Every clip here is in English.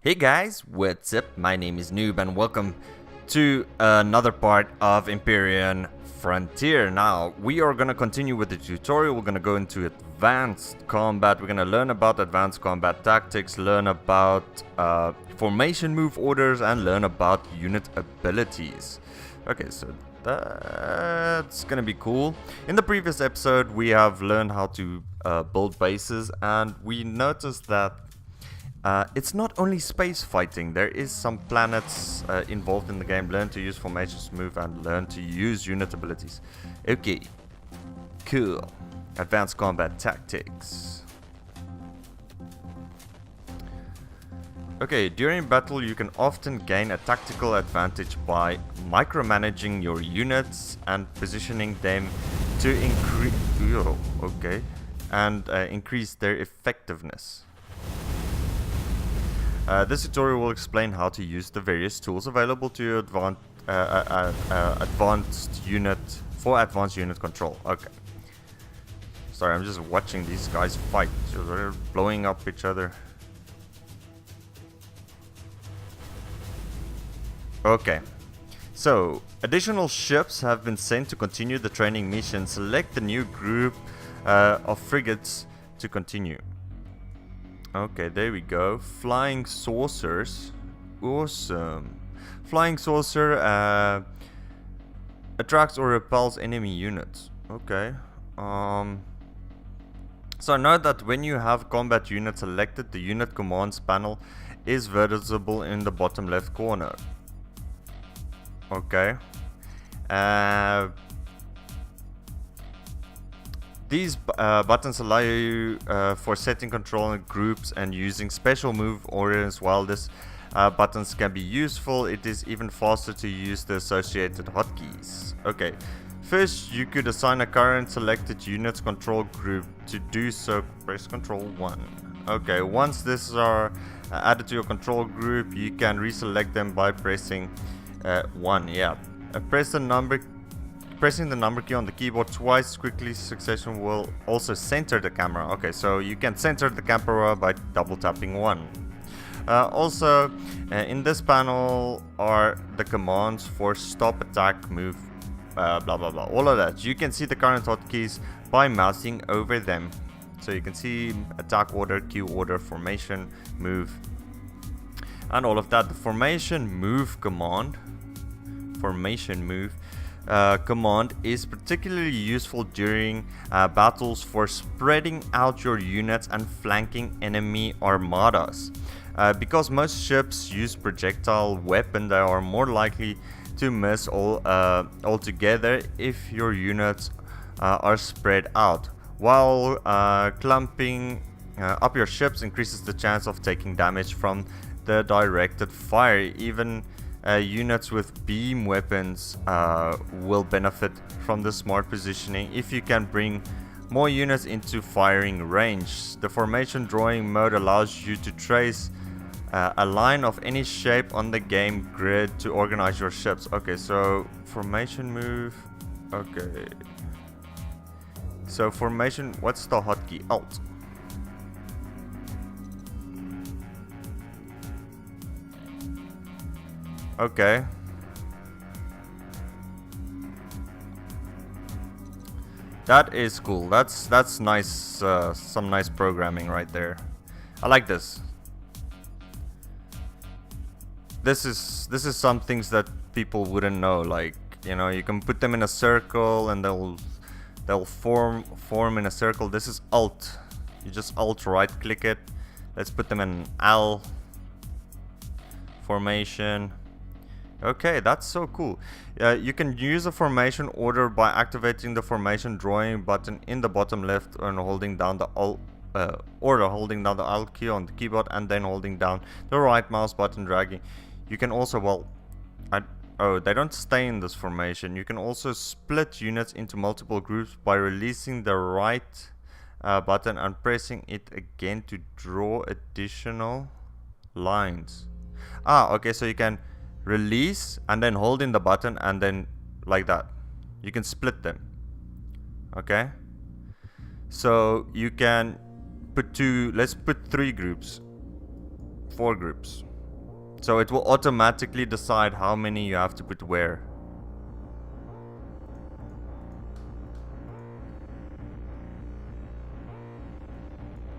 Hey guys, what's up? My name is Noob and welcome to another part of Empyrean Frontier. Now, we are gonna continue with the tutorial. We're gonna go into advanced combat. We're gonna learn about advanced combat tactics, learn about formation move orders, and learn about unit abilities. Okay, so that's gonna be cool. In the previous episode, we have learned how to build bases, and we noticed that it's not only space fighting, there is some planets involved in the game. Learn to use formations move and learn to use unit abilities. Okay, cool. Advanced combat tactics. Okay, during battle you can often gain a tactical advantage by micromanaging your units and positioning them to increase their effectiveness. This tutorial will explain how to use the various tools available to your advanced unit control. Okay. Sorry, I'm just watching these guys fight. They're blowing up each other. Okay. So, additional ships have been sent to continue the training mission. Select the new group of frigates to continue. Okay, there we go. Flying saucers. Awesome. Flying saucer attracts or repels enemy units. Okay. So note that when you have combat unit selected, the unit commands panel is visible in the bottom left corner. Okay. These buttons allow you for setting control in groups and using special move orders. While these buttons can be useful, it is even faster to use the associated hotkeys. Okay, first you could assign a current selected unit's control group. To do so, press Control 1. Okay, once these are added to your control group, you can reselect them by pressing 1. Yeah, Pressing the number key on the keyboard twice quickly succession will also center the camera. Okay, so you can center the camera by double tapping 1. Also, in this panel are the commands for stop, attack, move, blah blah blah, all of that. You can see the current hotkeys by mousing over them. So you can see attack order, Q order, formation, move, and all of that. The formation move command is particularly useful during battles for spreading out your units and flanking enemy armadas. Because most ships use projectile weapon, they are more likely to miss altogether if your units are spread out. While clumping up your ships increases the chance of taking damage from the directed fire. Even units with beam weapons will benefit from the smart positioning if you can bring more units into firing range. The formation drawing mode allows you to trace a line of any shape on the game grid to organize your ships. Okay, so formation move. Okay. So formation, what's the hotkey? Alt. Okay. That is cool. That's nice. Some nice programming right there. I like this. This is some things that people wouldn't know. Like, you know, you can put them in a circle and they'll form in a circle. This is Alt. You just Alt right click it. Let's put them in L formation. Okay, that's so cool. You can use a formation order by activating the formation drawing button in the bottom left and holding down the Alt holding down the Alt key on the keyboard and then holding down the right mouse button dragging. You can also, they don't stay in this formation. You can also split units into multiple groups by releasing the right button and pressing it again to draw additional lines. Okay, so you can release and then hold in the button and then like that you can split them. Okay, so you can put let's put 3 groups, 4 groups. So it will automatically decide how many you have to put where.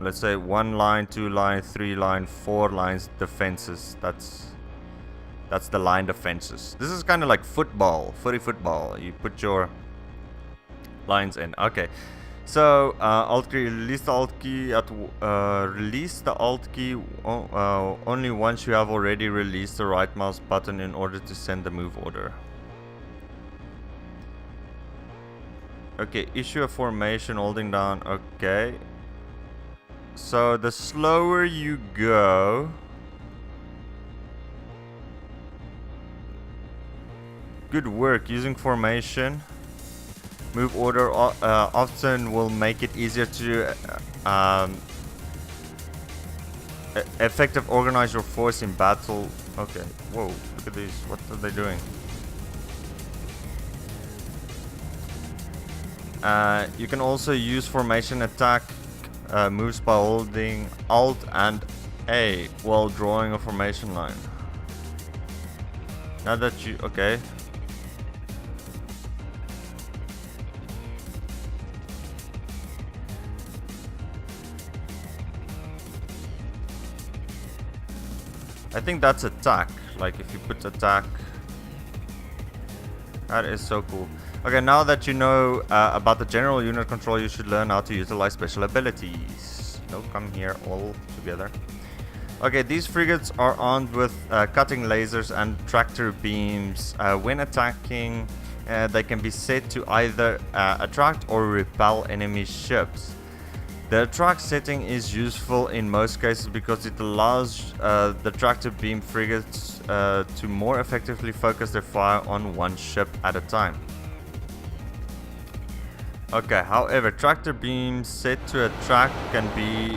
Let's say 1 line, 2 line, 3 line, 4 lines defenses. That's the line defenses. This is kind of like footy football. You put your lines in. Okay. So alt key, release the alt key only once you have already released the right mouse button in order to send the move order. Okay, issue a formation holding down. Okay. So the slower you go, good work using formation. Move order often will make it easier to effective organize your force in battle. Okay, whoa, look at these. What are they doing? You can also use formation attack moves by holding Alt and A while drawing a formation line. Now that you... okay. I think that's attack. Like if you put attack. That is so cool. Okay, now that you know about the general unit control, you should learn how to utilize special abilities. No, come here all together. Okay, these frigates are armed with cutting lasers and tractor beams. When attacking, they can be set to either attract or repel enemy ships. The attract setting is useful in most cases because it allows the tractor beam frigates to more effectively focus their fire on one ship at a time. Okay, however, tractor beams set to attract can be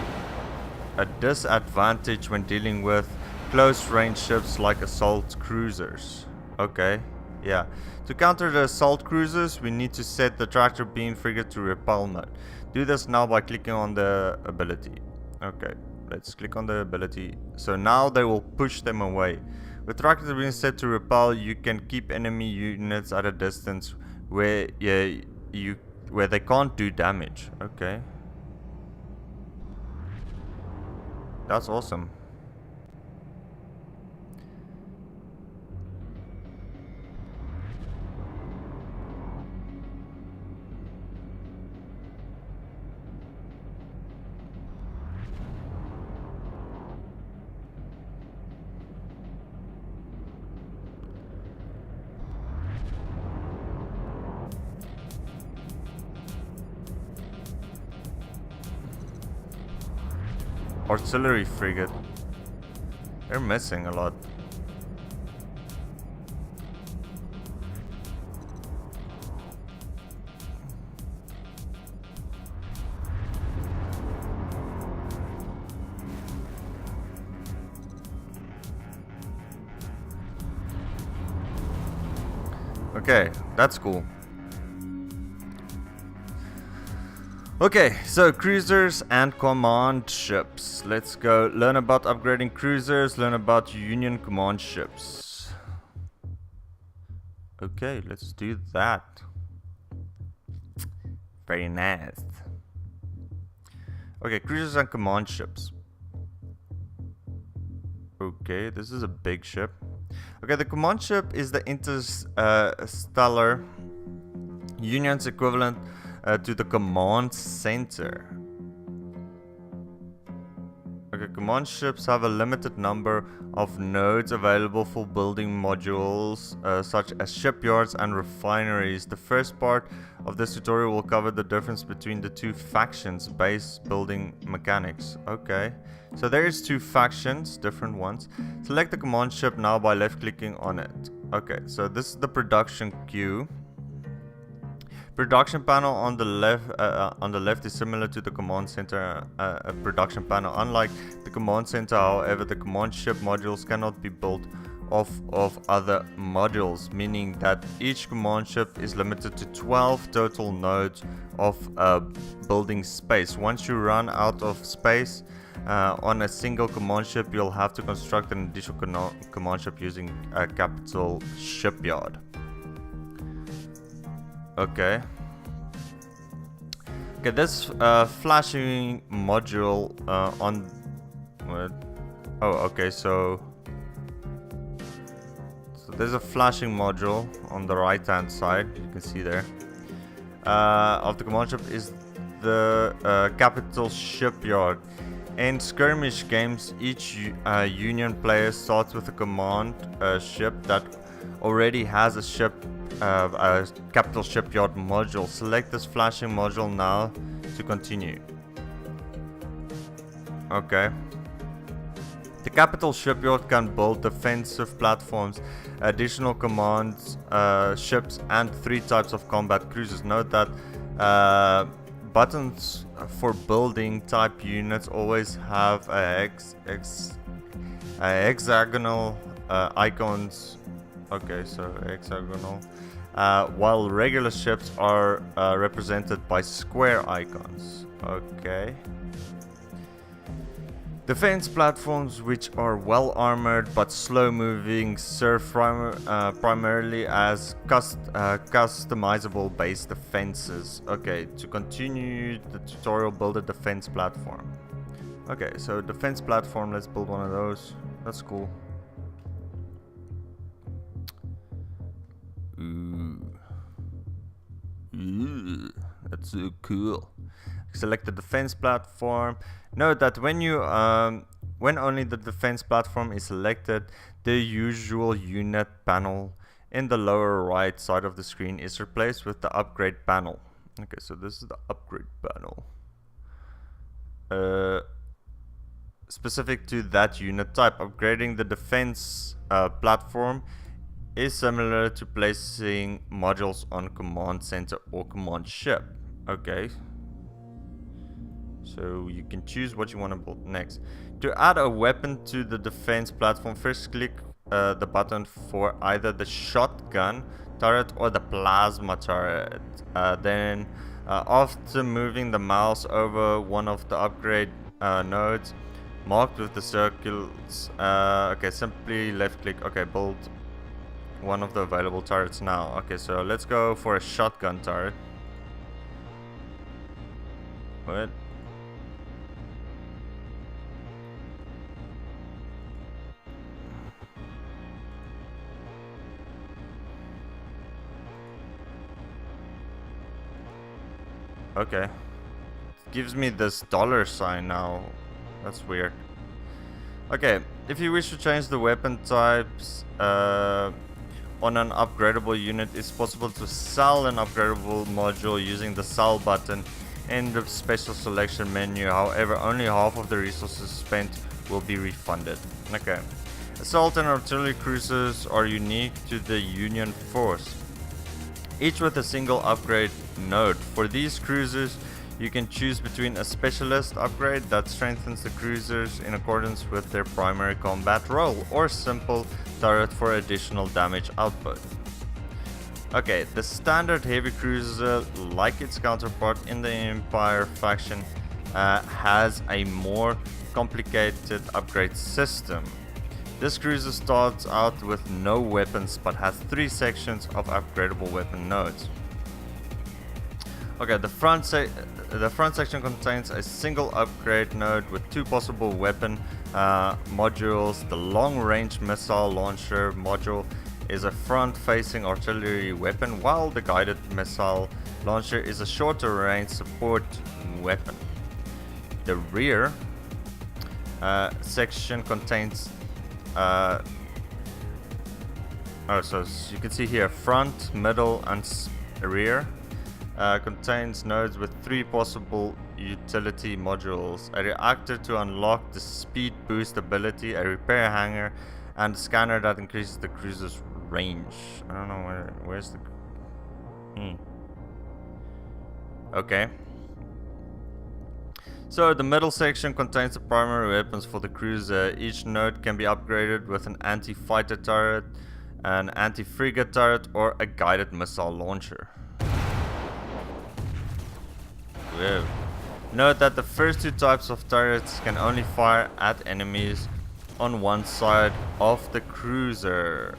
a disadvantage when dealing with close range ships like assault cruisers. Okay, yeah. To counter the assault cruisers, we need to set the tractor beam frigate to repel mode. Do this now by clicking on the ability. Okay, let's click on the ability. So now they will push them away. With tractor beam set to repel, you can keep enemy units at a distance where they can't do damage. Okay. That's awesome. Artillery frigate. They're missing a lot. Okay, that's cool. Okay, so cruisers and command ships. Let's go learn about upgrading cruisers, learn about Union command ships. Okay, let's do that. Very nice. Okay, cruisers and command ships. Okay, this is a big ship. Okay, the command ship is the interstellar Union's equivalent to the command center. Okay, command ships have a limited number of nodes available for building modules such as shipyards and refineries. The first part of this tutorial will cover the difference between the two factions base building mechanics. Okay, so there is two factions, different ones. Select the command ship now by left clicking on it. Okay, so this is the production queue. Production panel on the left is similar to the command center production panel. Unlike the command center, however, the command ship modules cannot be built off of other modules, meaning that each command ship is limited to 12 total nodes of building space. Once you run out of space, on a single command ship, you'll have to construct an additional command ship using a capital shipyard. Okay. Okay, this flashing module on... What? Oh, okay, so there's a flashing module on the right hand side, you can see there, of the command ship is the capital shipyard. In skirmish games, each Union player starts with a command ship that already has a capital shipyard module. Select this flashing module now to continue. Okay. The capital shipyard can build defensive platforms, additional commands, ships, and 3 types of combat cruisers. Note that buttons for building type units always have hexagonal icons. Okay, so hexagonal. While regular ships are represented by square icons. Okay. Defense platforms, which are well armored but slow moving, serve primarily as customizable base defenses. Okay, to continue the tutorial, build a defense platform. Okay, so defense platform, let's build one of those. That's cool. Ooh, that's so cool. Select the defense platform. Note that when only the defense platform is selected, the usual unit panel in the lower right side of the screen is replaced with the upgrade panel. Okay, so this is the upgrade panel. Specific to that unit type, upgrading the defense platform is similar to placing modules on command center or command ship. Okay. So you can choose what you want to build next. To add a weapon to the defense platform, first click the button for either the shotgun turret or the plasma turret. Then after moving the mouse over one of the upgrade nodes marked with the circles, okay, simply left click. Okay, build one of the available turrets now. Okay, so let's go for a shotgun turret. What? Okay. It gives me this $sign now. That's weird. Okay, if you wish to change the weapon types on an upgradable unit, it's possible to sell an upgradable module using the sell button in the special selection menu. However, only half of the resources spent will be refunded. Okay. Assault and artillery cruisers are unique to the Union force, each with a single upgrade node. For these cruisers, you can choose between a specialist upgrade that strengthens the cruisers in accordance with their primary combat role, or simple turret for additional damage output. Okay, the standard heavy cruiser, like its counterpart in the Empire faction, has a more complicated upgrade system. This cruiser starts out with no weapons but has 3 sections of upgradable weapon nodes. Okay, the front section contains a single upgrade node with 2 possible weapon modules. The long-range missile launcher module is a front-facing artillery weapon, while the guided missile launcher is a shorter-range support weapon. The rear section contains so as you can see here, front, middle, and rear contains nodes with 3 possible utility modules: a reactor to unlock the speed boost ability, a repair hangar, and a scanner that increases the cruiser's range. I don't know where's the... Okay. So the middle section contains the primary weapons for the cruiser. Each node can be upgraded with an anti-fighter turret, an anti-frigate turret, or a guided missile launcher. Whoa. Note that the first two types of turrets can only fire at enemies on one side of the cruiser.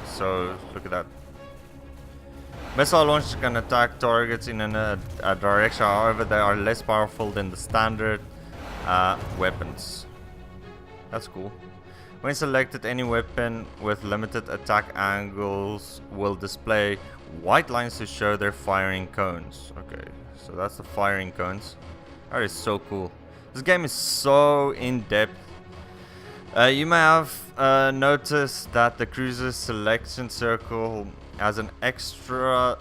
So look at that. Missile launchers can attack targets in a direction, however they are less powerful than the standard weapons. That's cool. When selected, any weapon with limited attack angles will display white lines to show their firing cones. Okay, so that's the firing cones. That is so cool. This game is so in-depth. You may have noticed that the cruiser's selection circle has an extra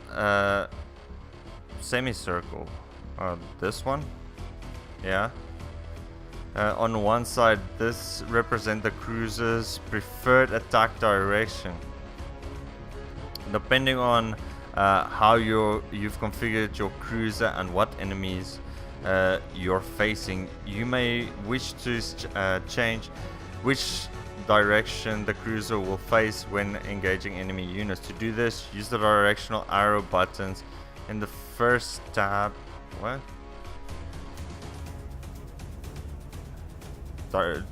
semicircle. This one? Yeah. On one side, this represents the cruiser's preferred attack direction. Depending on how you've configured your cruiser and what enemies you're facing, you may wish to change which direction the cruiser will face when engaging enemy units. To do this, use the directional arrow buttons in the first tab. What?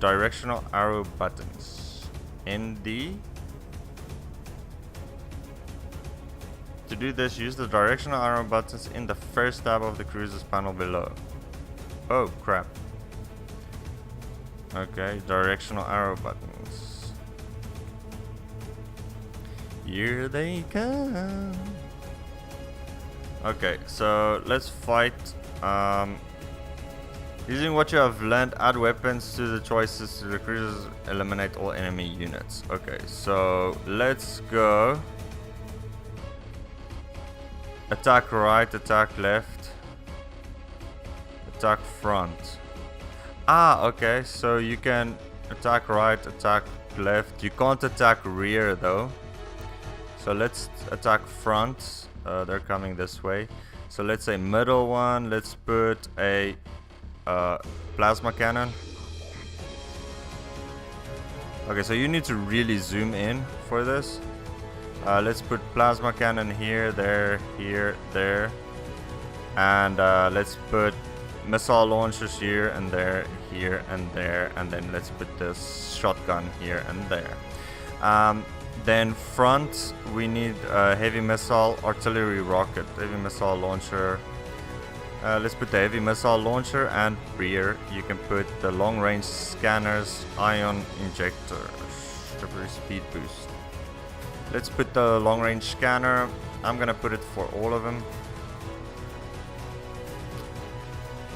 Directional arrow buttons in the. To do this, use the directional arrow buttons in the first tab of the cruiser's panel below. Oh crap. Okay, directional arrow buttons. Here they come. Okay, so let's fight. Using what you have learned, add weapons to the choices to the cruisers, eliminate all enemy units. Okay, so let's go. Attack right, attack left, attack front. Ah, okay, so you can attack right, attack left. You can't attack rear though. So let's attack front. They're coming this way. So let's say middle one. Let's put a plasma cannon. Okay, so you need to really zoom in for this. Let's put plasma cannon here, there, here, there. And let's put missile launchers here and there, here and there. And then let's put this shotgun here and there. Then front, we need heavy missile, artillery rocket, heavy missile launcher. Let's put the heavy missile launcher, and rear you can put the long range scanners, ion injector, temporary speed boost. Let's put the long range scanner. I'm gonna put it for all of them.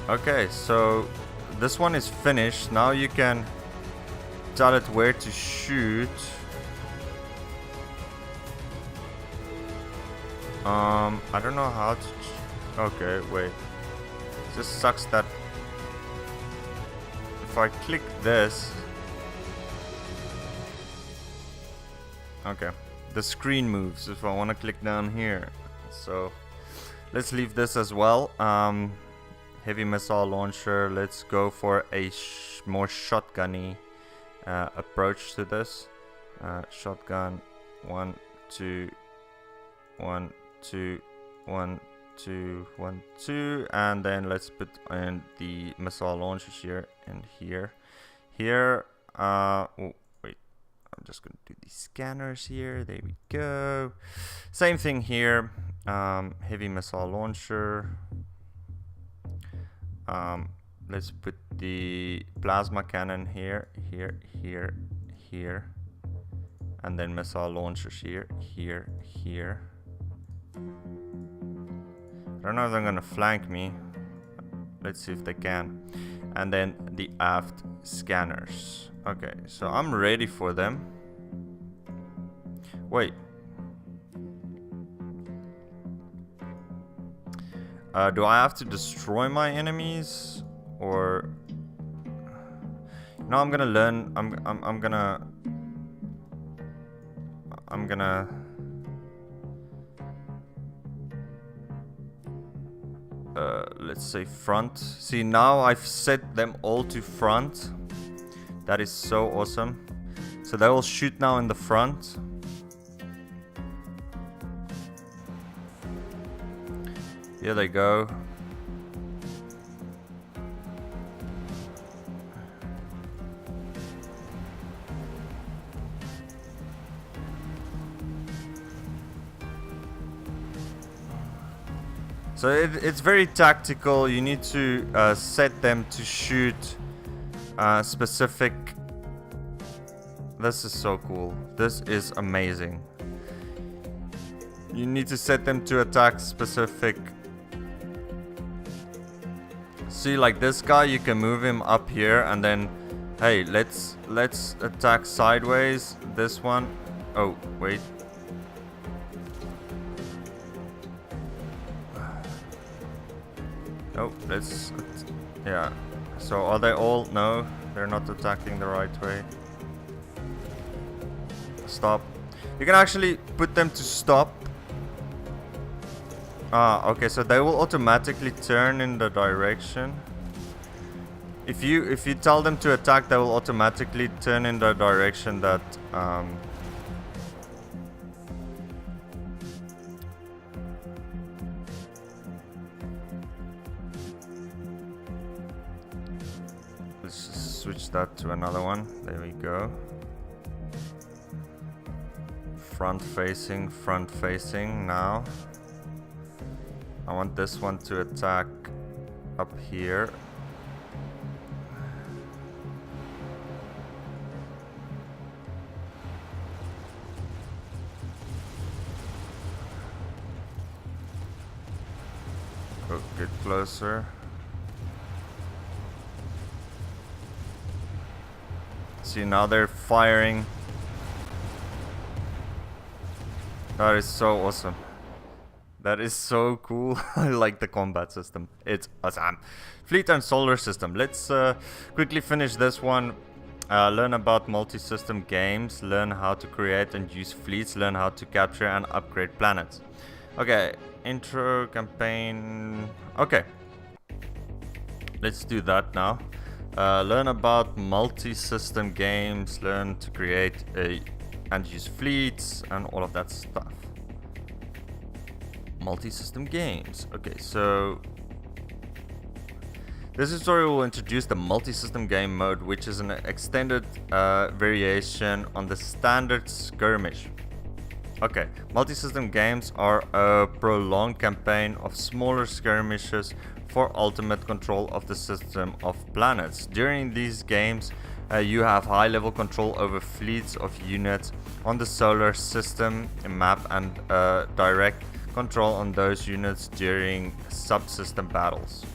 Okay, so this one is finished. Now you can tell it where to shoot. I don't know how to. Okay, wait. It just sucks that if I click this. Okay, the screen moves if I want to click down here. So let's leave this as well. Heavy missile launcher. Let's go for a more shotgunny approach to this. Shotgun. 1, 2, 1, 2, 1, 2, 1, 2, and then let's put in the missile launchers here and here. Here, oh wait, I'm just gonna do these scanners here. There we go. Same thing here. Heavy missile launcher. Let's put the plasma cannon here, here, here, here, and then missile launchers here, here, here. I don't know if they're gonna flank me. Let's see if they can. And then the aft scanners. Okay, so I'm ready for them. Wait. Do I have to destroy my enemies, or no? I'm gonna learn. I'm gonna. Let's say front. See, now I've set them all to front. That is so awesome. So they will shoot now in the front. Here they go. So it's very tactical. You need to set them to shoot specific. This is so cool. This is amazing. You need to set them to attack specific. See, like this guy, you can move him up here, and then, hey, let's attack sideways. This one. Oh, wait. Oh, let's. Yeah. So are they all? No, they're not attacking the right way. Stop. You can actually put them to stop. Ah, okay, so they will automatically turn in the direction. If you tell them to attack, they will automatically turn in the direction that let's just switch that to another one. There we go. Front facing now. I want this one to attack up here. Oh, get closer. See, now they're firing. That is so awesome. That is so cool. I like the combat system. It's awesome. Fleet and solar system. Let's quickly finish this one. Learn about multi-system games. Learn how to create and use fleets. Learn how to capture and upgrade planets. Okay. Intro campaign. Okay. Let's do that now. Learn about multi-system games. Learn to create and use fleets and all of that stuff. Multi-system games. Okay, so this tutorial will introduce the multi-system game mode, which is an extended variation on the standard skirmish. Okay, multi-system games are a prolonged campaign of smaller skirmishes for ultimate control of the system of planets. During these games, you have high-level control over fleets of units on the solar system map and direct control on those units during subsystem battles.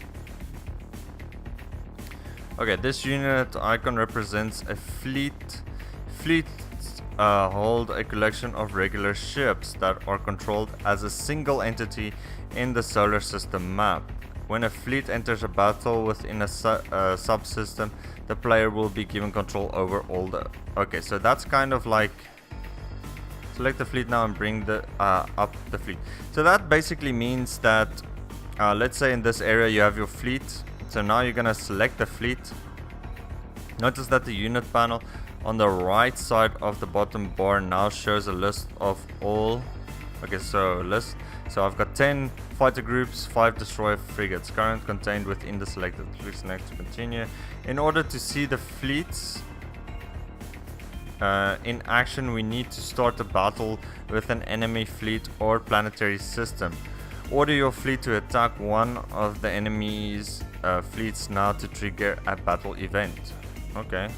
Okay, this unit icon represents a fleet. Fleets hold a collection of regular ships that are controlled as a single entity in the solar system map. When a fleet enters a battle within a subsystem, the player will be given control over all the... Okay, so that's kind of like... Select the fleet now and bring the up the fleet. So that basically means that let's say in this area you have your fleet. So now you're gonna select the fleet. Notice that the unit panel on the right side of the bottom bar now shows a list of all. Okay, so list. So I've got 10 fighter groups, 5 destroyer frigates currently contained within the selected. Click next to continue. In order to see the fleets in action, we need to start a battle with an enemy fleet or planetary system. Order your fleet to attack one of the enemy's fleets now to trigger a battle event. Okay.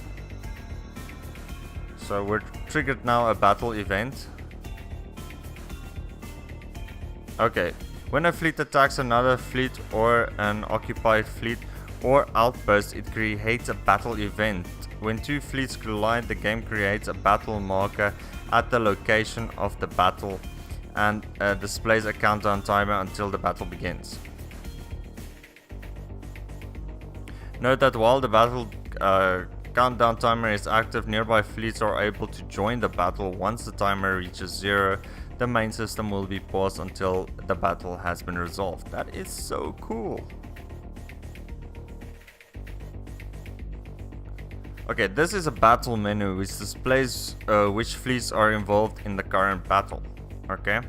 So we're triggered now a battle event. Okay. When a fleet attacks another fleet or an occupied fleet or outpost, it creates a battle event. When two fleets collide, the game creates a battle marker at the location of the battle and displays a countdown timer until the battle begins. Note that while the battle countdown timer is active, nearby fleets are able to join the battle. Once the timer reaches 0, the main system will be paused until the battle has been resolved. That is so cool. Okay, this is a battle menu which displays which fleets are involved in the current battle. Okay.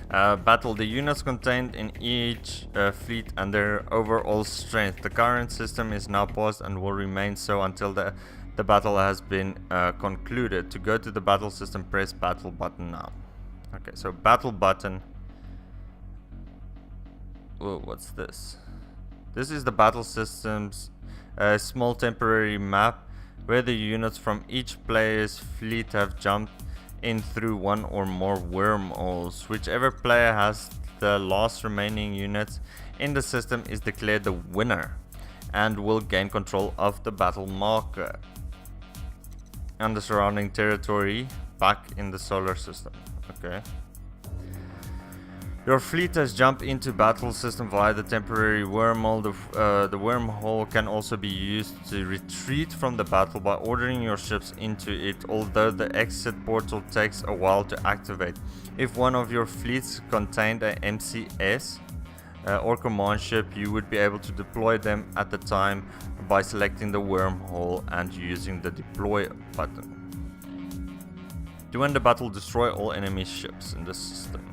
Battle. The units contained in each fleet and their overall strength. The current system is now paused and will remain so until the battle has been concluded. To go to the battle system, press battle button now. Okay, so battle button. Whoa, what's this? This is the battle system's small temporary map where the units from each player's fleet have jumped in through one or more wormholes. Whichever player has the last remaining units in the system is declared the winner and will gain control of the battle marker and the surrounding territory back in the solar system. Okay. Your fleet has jumped into battle system via the temporary wormhole. The wormhole can also be used to retreat from the battle by ordering your ships into it, although the exit portal takes a while to activate. If one of your fleets contained a MCS or command ship, you would be able to deploy them at the time by selecting the wormhole and using the deploy button. To end the battle, destroy all enemy ships in the system.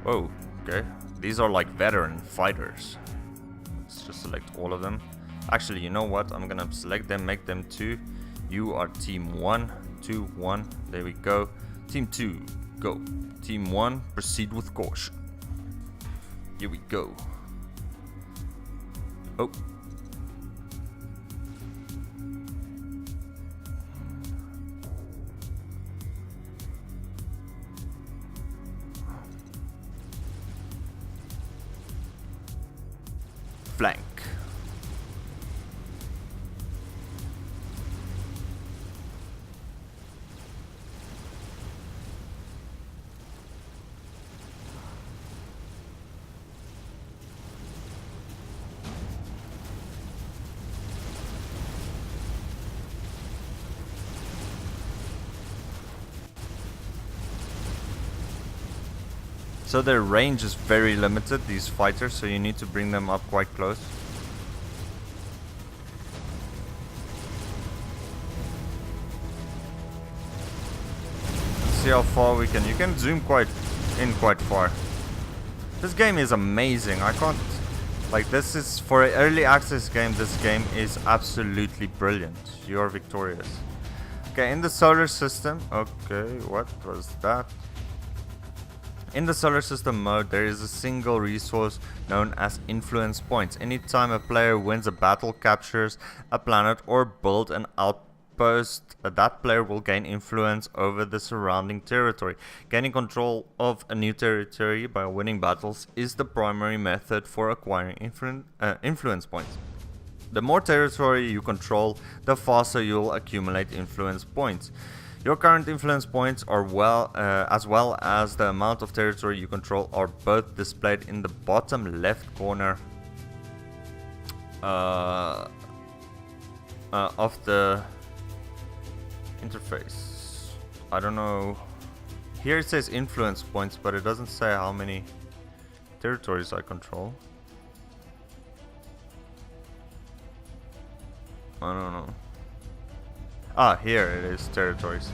Whoa, okay. These are like veteran fighters. Let's just select all of them. Actually, you know what? I'm gonna select them, make them 2. You are team 1, 2, 1. There we go. Team 2, go. Team 1, proceed with caution. Here we go. Oh. Flank. So their range is very limited, these fighters, so you need to bring them up quite close. Let's see how far we can. You can zoom quite far. This game is amazing. I can't, like, this is for an early access game. This game is absolutely brilliant. You are victorious. Okay, in the solar system. Okay, what was that? In the solar system mode, there is a single resource known as influence points. Anytime a player wins a battle, captures a planet, or builds an outpost, that player will gain influence over the surrounding territory. Gaining control of a new territory by winning battles is the primary method for acquiring influence points. The more territory you control, the faster you'll accumulate influence points. Your current influence points are as well as the amount of territory you control are both displayed in the bottom left corner of the interface. I don't know. Here it says influence points, but it doesn't say how many territories I control. I don't know. Ah, here it is, territories.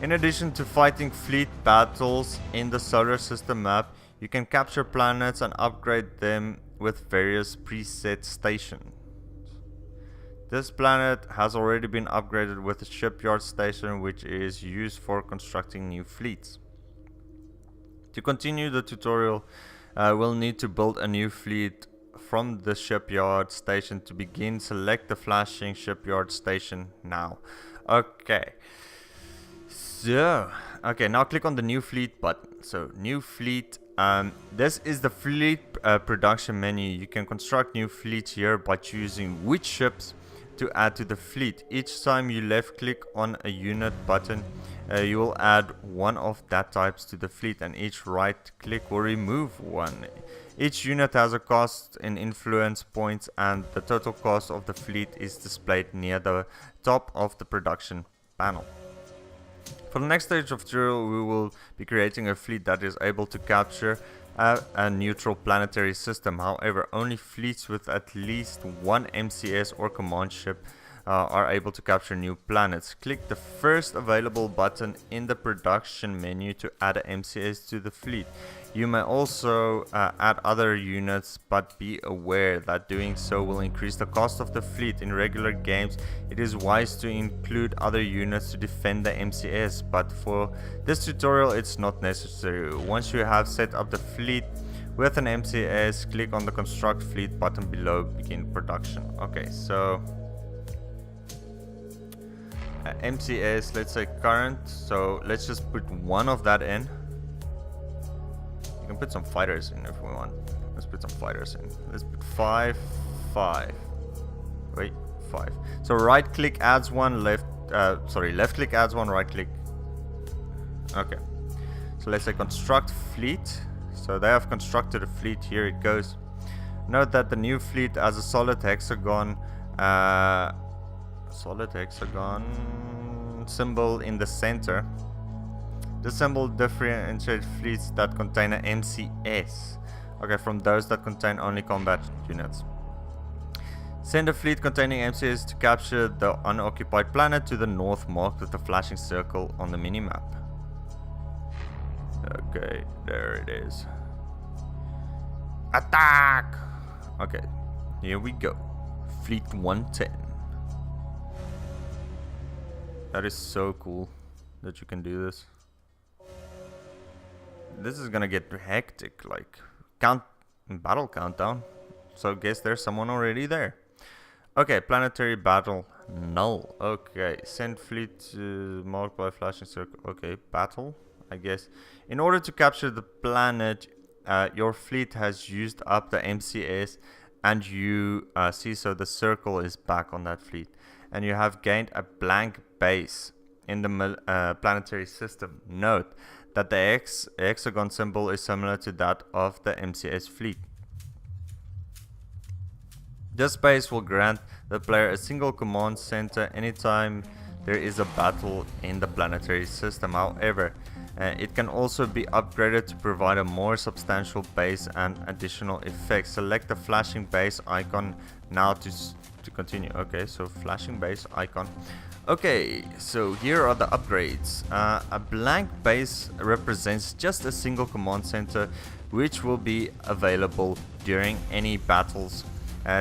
In addition to fighting fleet battles in the solar system map, you can capture planets and upgrade them with various preset stations. This planet has already been upgraded with a shipyard station, which is used for constructing new fleets. To continue the tutorial, we'll need to build a new fleet from the shipyard station. To begin, select the flashing shipyard station now. Okay, so now click on the new fleet button. So new fleet, this is the fleet production menu. You can construct new fleets here by choosing which ships to add to the fleet. Each time you left click on a unit button, you will add one of that types to the fleet, and each right click will remove one. Each unit has a cost in influence points, and the total cost of the fleet is displayed near the top of the production panel. For the next stage of tutorial, we will be creating a fleet that is able to capture a neutral planetary system. However, only fleets with at least one MCS or command ship are able to capture new planets. Click the first available button in the production menu to add an MCS to the fleet. You may also add other units, but be aware that doing so will increase the cost of the fleet. In regular games, it is wise to include other units to defend the MCS, but for this tutorial it's not necessary. Once you have set up the fleet with an MCS, click on the construct fleet button below, begin production. Okay, so MCS, let's say current, so let's just put one of that in. You can put some fighters in if we want. Let's put some fighters in. Let's put 5. Wait, 5. So right click adds one, left click adds one, right click. Okay, so let's say construct fleet. So they have constructed a fleet. Here it goes. Note that the new fleet has a solid hexagon symbol in the center. This symbol differentiates fleets that contain an MCS, okay, from those that contain only combat units. Send a fleet containing MCS to capture the unoccupied planet to the north, marked with a flashing circle on the minimap. Okay, there it is. Attack! Okay, here we go. Fleet 110. That is so cool that you can do this. This is gonna get hectic, like battle countdown. So guess there's someone already there. Okay, planetary battle null. Okay, send fleet to marked by flashing circle. Okay, battle, I guess. In order to capture the planet, your fleet has used up the MCS, and you see, so the circle is back on that fleet, and you have gained a blank base in the planetary system. Note that the hexagon symbol is similar to that of the MCS fleet. This base will grant the player a single command center anytime there is a battle in the planetary system. However, it can also be upgraded to provide a more substantial base and additional effects. Select the flashing base icon now to continue. Okay, so flashing base icon. Okay, so here are the upgrades. A blank base represents just a single command center, which will be available during any battles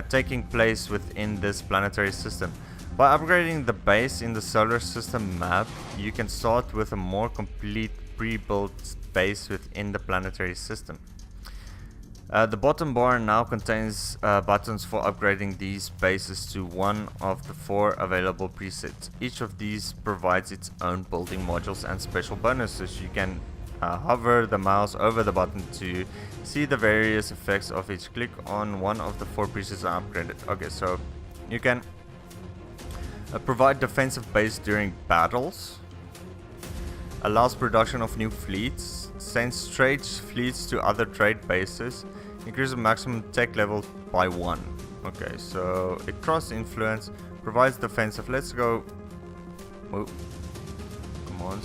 taking place within this planetary system. By upgrading the base in the solar system map, you can start with a more complete pre-built base within the planetary system. The bottom bar now contains buttons for upgrading these bases to one of the 4 available presets. Each of these provides its own building modules and special bonuses. You can hover the mouse over the button to see the various effects of each. Click on one of the 4 presets and upgrade it. Okay, so you can provide defensive base during battles, allows production of new fleets, sends trade fleets to other trade bases, increases maximum tech level by 1. Okay, so it cross influence, provides defensive. Let's go. Oh, come on.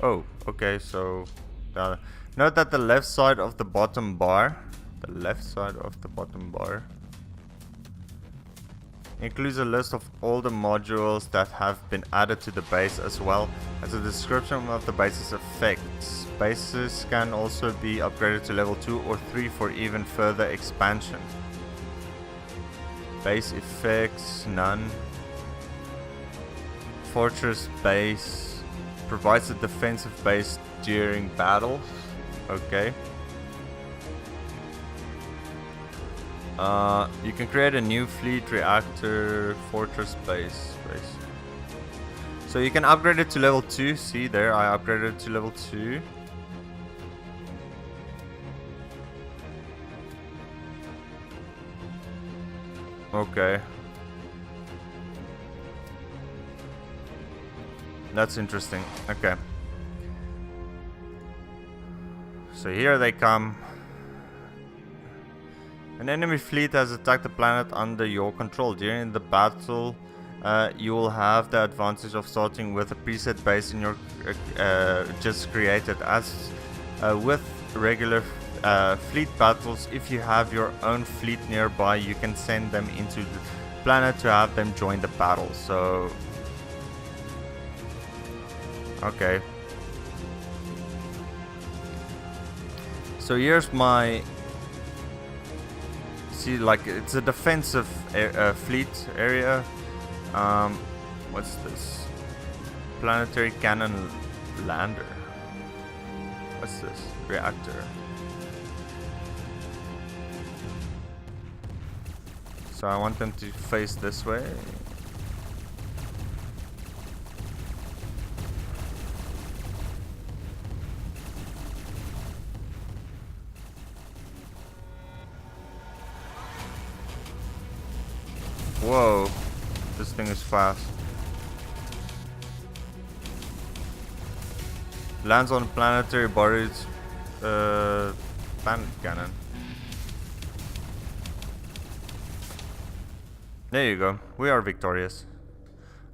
Oh, okay, so note that the left side of the bottom bar, includes a list of all the modules that have been added to the base, as well as a description of the base's effects. Bases can also be upgraded to level 2 or 3 for even further expansion. Base effects, none. Fortress base provides a defensive base during battles. Okay. You can create a new fleet, reactor, fortress base. So you can upgrade it to level 2. See there, I upgraded it to level 2. Okay. That's interesting. Okay. So here they come. An enemy fleet has attacked the planet under your control. During the battle, you will have the advantage of starting with a preset base in your just created. As with regular fleet battles, if you have your own fleet nearby, you can send them into the planet to have them join the battle. So, okay. So here's my. See, like, it's a defensive fleet area. What's this? Planetary cannon lander. What's this? Reactor. So I want them to face this way. Whoa, this thing is fast. Lands on planetary bodies, planet cannon. There you go, we are victorious.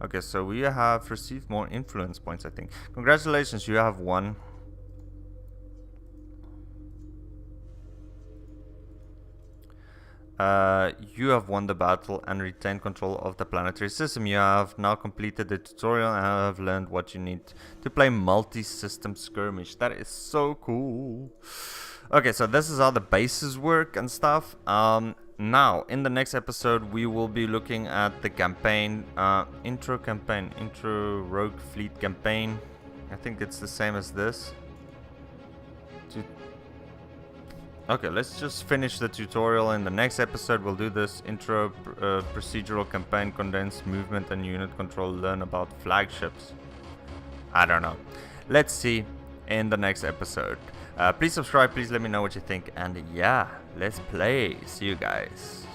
Okay, so we have received more influence points, I think. Congratulations, you have won. You have won the battle and retained control of the planetary system. You have now completed the tutorial and have learned what you need to play multi-system skirmish. That is so cool. Okay, so this is how the bases work and stuff. Now, in the next episode, we will be looking at the campaign, intro rogue fleet campaign. I think it's the same as this. Okay, let's just finish the tutorial. In the next episode, we'll do this intro procedural campaign, condensed movement and unit control, learn about flagships. I don't know. Let's see in the next episode. Please subscribe, please let me know what you think, and yeah, let's play. See you guys.